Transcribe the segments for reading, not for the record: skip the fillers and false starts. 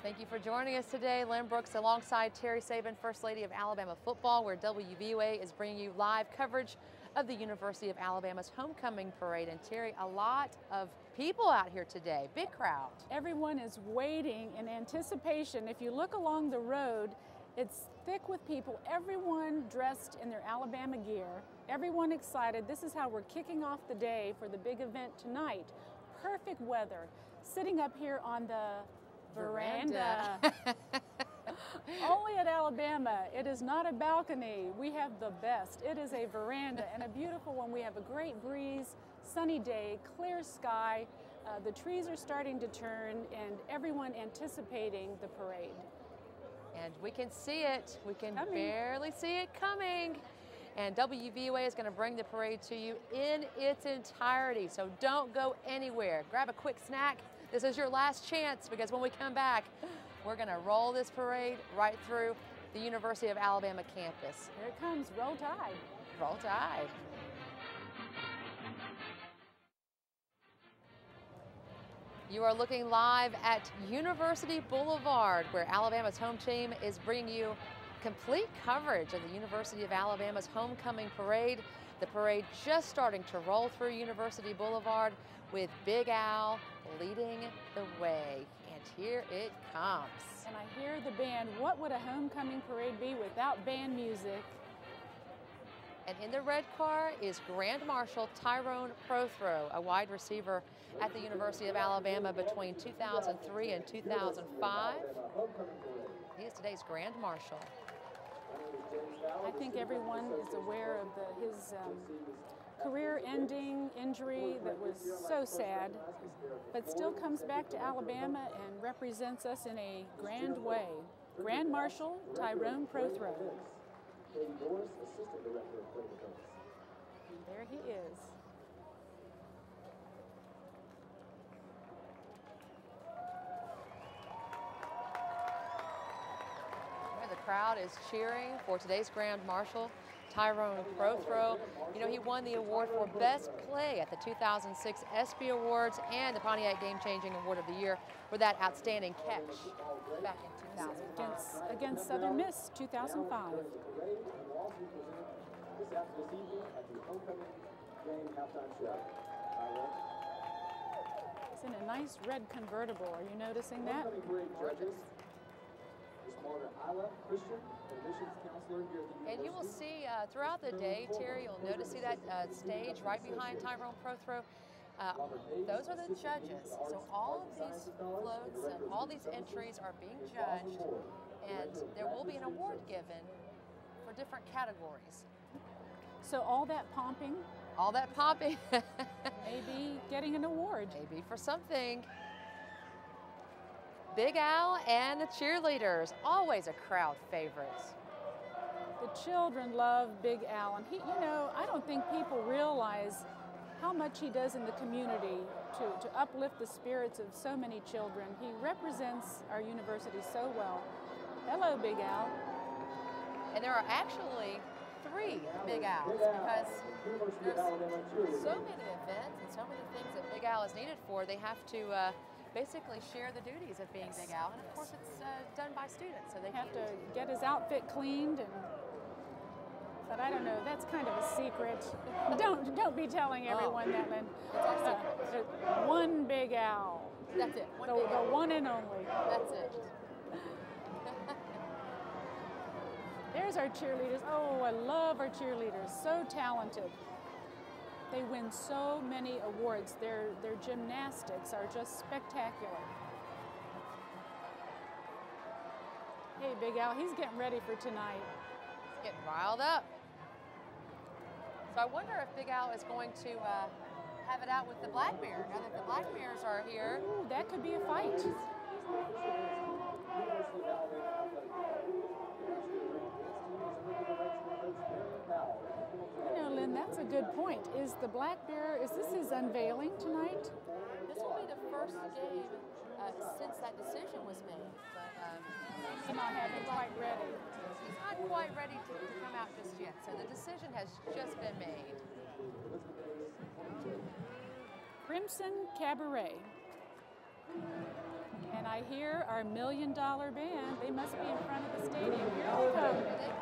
Thank you for joining us today. Lynn Brooks alongside Terry Saban, First Lady of Alabama Football, where WVUA is bringing you live coverage of the University of Alabama's homecoming parade. And Terry, a lot of people out here today, big crowd. Everyone is waiting in anticipation. If you look along the road, it's thick with people, everyone dressed in their Alabama gear, everyone excited. This is how we're kicking off the day for the big event tonight. Perfect weather, sitting up here on the veranda. Only at Alabama, it is not a balcony. We have the best. It is a veranda and a beautiful one. We have a great breeze, sunny day, clear sky. The trees are starting to turn and everyone anticipating the parade. And we can see it. We can barely see it coming. And WVUA is going to bring the parade to you in its entirety. So don't go anywhere. Grab a quick snack. This is your last chance, because when we come back, we're going to roll this parade right through the University of Alabama campus. Here it comes. Roll Tide. Roll Tide. You are looking live at University Boulevard, where Alabama's home team is bringing you complete coverage of the University of Alabama's homecoming parade. The parade just starting to roll through University Boulevard with Big Al leading the way. And here it comes. And I hear the band. What would a homecoming parade be without band music? And in the red car is Grand Marshal Tyrone Prothro, a wide receiver at the University of Alabama between 2003 and 2005. He is today's Grand Marshal. I think everyone is aware of his career-ending injury that was so sad, but still comes back to Alabama and represents us in a grand way. Grand Marshal Tyrone Prothro. There he is. The crowd is cheering for today's Grand Marshal, Tyrone Prothro. You know, he won the award for Best Play at the 2006 ESPY Awards and the Pontiac Game Changing Award of the Year for that outstanding catch back in 2005. Against Southern Miss, 2005. It's in a nice red convertible. Are you noticing that? Gorgeous. And you will see throughout the day, Terry, you'll notice that stage right behind Tyrone Prothro. Those are the judges. So all of these floats and all these entries are being judged, and there will be an award given for different categories. So all that pomping? All that pomping. Maybe getting an award. Maybe for something. Big Al and the Cheerleaders, always a crowd favorite. The children love Big Al, and I don't think people realize how much he does in the community to uplift the spirits of so many children. He represents our university so well. Hello, Big Al. And there are actually 3 Big Als, because there's so many events and so many things that Big Al is needed for. They have to basically share the duties of being Big Al, and of course it's done by students, so they have to get his outfit cleaned. But I don't know, that's kind of a secret. Don't be telling everyone that, Lynn. It's our secret. One Big Al. That's it. The one and only. That's it. There's our cheerleaders. Oh, I love our cheerleaders. So talented. They win so many awards. Their gymnastics are just spectacular. Hey, Big Al, he's getting ready for tonight. He's getting riled up. So I wonder if Big Al is going to have it out with the Black Bear, now that the Black Bears are here. Ooh, that could be a fight. Lynn, that's a good point. Is the Black Bear, is this his unveiling tonight? This will be the first game since that decision was made. But he's not having quite ready. He's not quite ready to come out just yet. So the decision has just been made. Crimson Cabaret. And I hear our $1 Million Band. They must be in front of the stadium. Here they come. Here they come.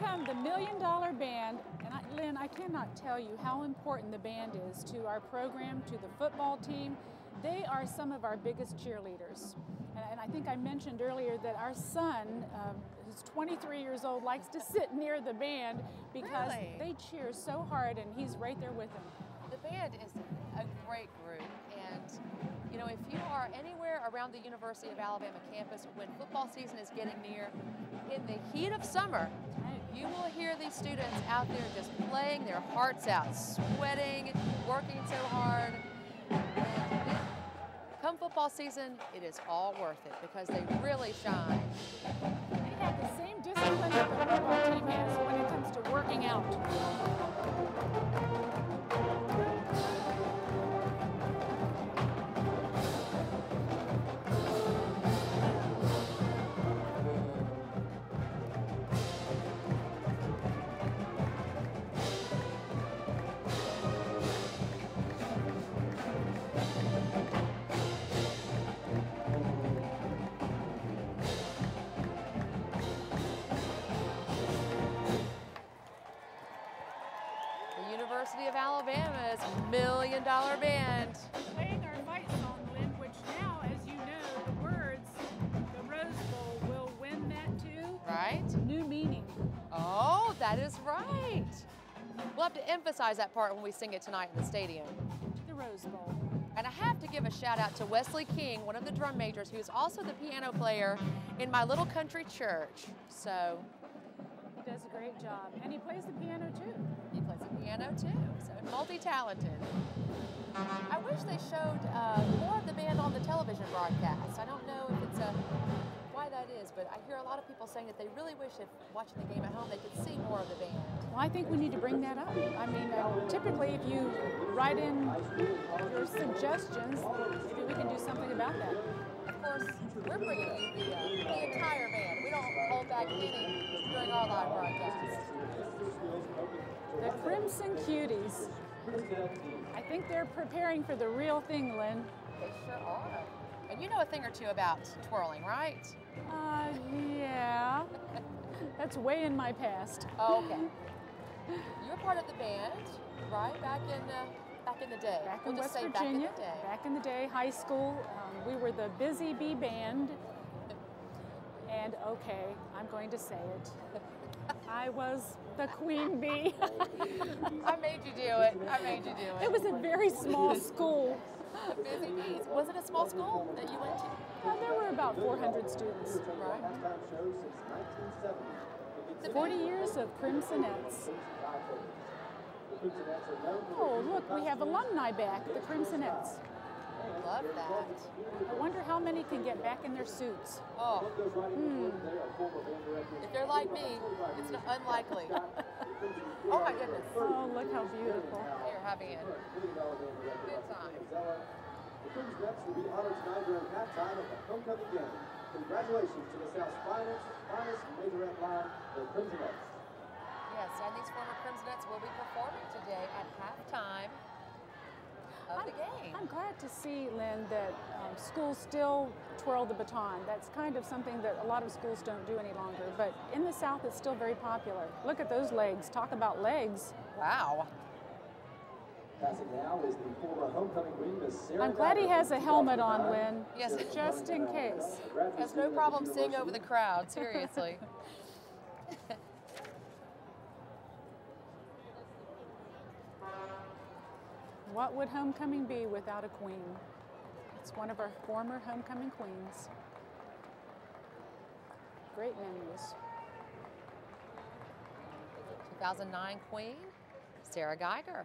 Come the $1 Million Band, and Lynn, I cannot tell you how important the band is to our program, to the football team. They are some of our biggest cheerleaders. And I think I mentioned earlier that our son, who's 23 years old, likes to sit near the band because Really? they cheer so hard, and he's right there with them. The band is a great group, and you know, if you are anywhere around the University of Alabama campus when football season is getting near, in the heat of summer, you will hear these students out there just playing their hearts out, sweating, working so hard. And come football season, it is all worth it because they really shine. They have the same discipline that the football team has when it comes to working out. University of Alabama's $1 Million Band. Playing our fight song, Lynn, which now, as you know, the words, the Rose Bowl will win that too. Right? New meaning. Oh, that is right. We'll have to emphasize that part when we sing it tonight in the stadium. The Rose Bowl. And I have to give a shout out to Wesley King, one of the drum majors, who's also the piano player in my little country church. So He does a great job. And he plays the piano too. he plays the piano too, so multi-talented. I wish they showed more of the band on the television broadcast. I don't know if it's why that is, but I hear a lot of people saying that they really wish if watching the game at home they could see more of the band. Well, I think we need to bring that up. I mean, typically if you write in your suggestions, maybe we can do something about that. Of course, we're bringing you the entire band. We don't hold back any during our live broadcasts. The Crimson Cuties. I think they're preparing for the real thing, Lynn. They sure are. And you know a thing or two about twirling, right? Yeah. That's way in my past. Oh, okay. You were part of the band, right? Back in the day. Back We'll in just West say Virginia. back in the day. Back in the day, high school. We were the Busy Bee Band. And okay, I'm going to say it. I was the queen bee. I made you do it. I made you do it. It was a very small school. Busy Bees. Was it a small school that you went to? There were about 400 students. Right. 40 years of Crimsonettes. Oh, look, we have alumni back, the Crimsonettes. Love that. I wonder how many can get back in their suits. Oh. If they're like me, it's unlikely. Oh my goodness. Oh, look how beautiful. They're having a good time. The Crimsonettes will be honored tonight during halftime of the homecoming game. Congratulations to the South's finest majorette line, the Crimsonettes. Yes, and these former Crimsonettes will be performing today at halftime of the game. I'm glad to see, Lynn, that schools still twirl the baton. That's kind of something that a lot of schools don't do any longer. But in the South, it's still very popular. Look at those legs. Talk about legs. Wow. Passing now is the former homecoming queen, Miss Sarah. I'm glad he has a helmet on, Lynn. Yes. Just in case. Has no problem seeing over the crowd, seriously. What would homecoming be without a queen? It's one of our former homecoming queens. Great memories. 2009 Queen, Sarah Geiger.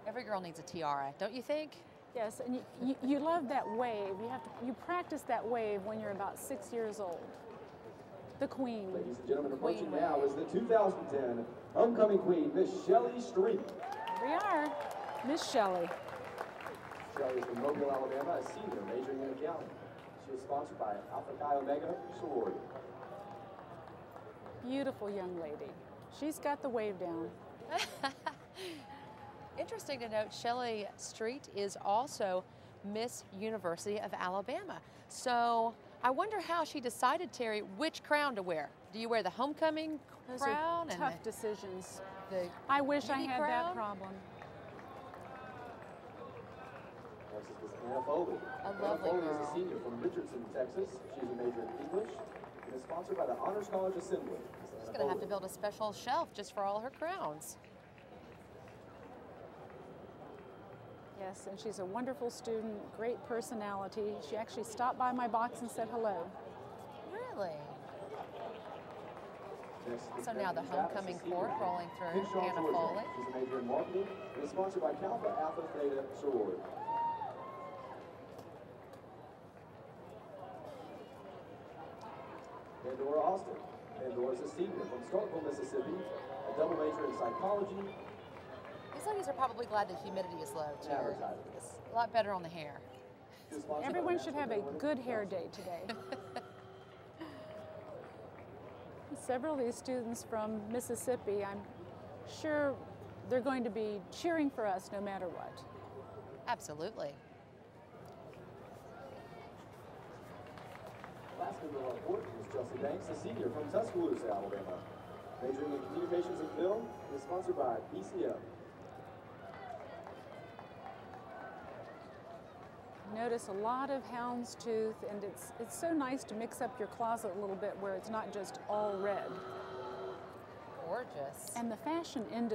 Every girl needs a tiara, don't you think? Yes, and you love that wave. You practice that wave when you're about 6 years old. The Queen. Ladies and gentlemen, approaching now is the 2010 Homecoming Queen, Miss Shelley Street. Here we are, Miss Shelley. Shelley is from Mobile, Alabama, a senior majoring in accounting. She is sponsored by Alpha Chi Omega sorority. Beautiful young lady. She's got the wave down. Interesting to note, Shelley Street is also Miss University of Alabama. So I wonder how she decided, Terry, which crown to wear. Do you wear the homecoming Those crown? are tough decisions. The I wish I beauty had crown? that problem. Next is Miss Anna Foley. A Anna lovely Foley is girl. a senior from Richardson, Texas. She's a major in English and is sponsored by the Honors College Assembly. She's going to have to build a special shelf just for all her crowns. Yes, and she's a wonderful student, great personality. She actually stopped by my box and said hello. Really? Next is So now the Becky homecoming Travis, a senior court from rolling through. Hinshaw, Hannah Georgia. Foley. She's a major in marketing and is sponsored by Kappa Alpha Theta sorority. Pandora Austin. Pandora is a senior from Starkville, Mississippi, a double major in psychology. These ladies are probably glad the humidity is low, too. Advertising. It's a lot better on the hair. She is sponsored by Everyone the should National have a Award. good hair day today. Several of these students from Mississippi, I'm sure they're going to be cheering for us no matter what. Absolutely. Last member of our court is Chelsea Banks, a senior from Tuscaloosa, Alabama. Majoring in communications and film, and is sponsored by BCF. Notice a lot of houndstooth, and it's so nice to mix up your closet a little bit where it's not just all red. Gorgeous. And the fashion industry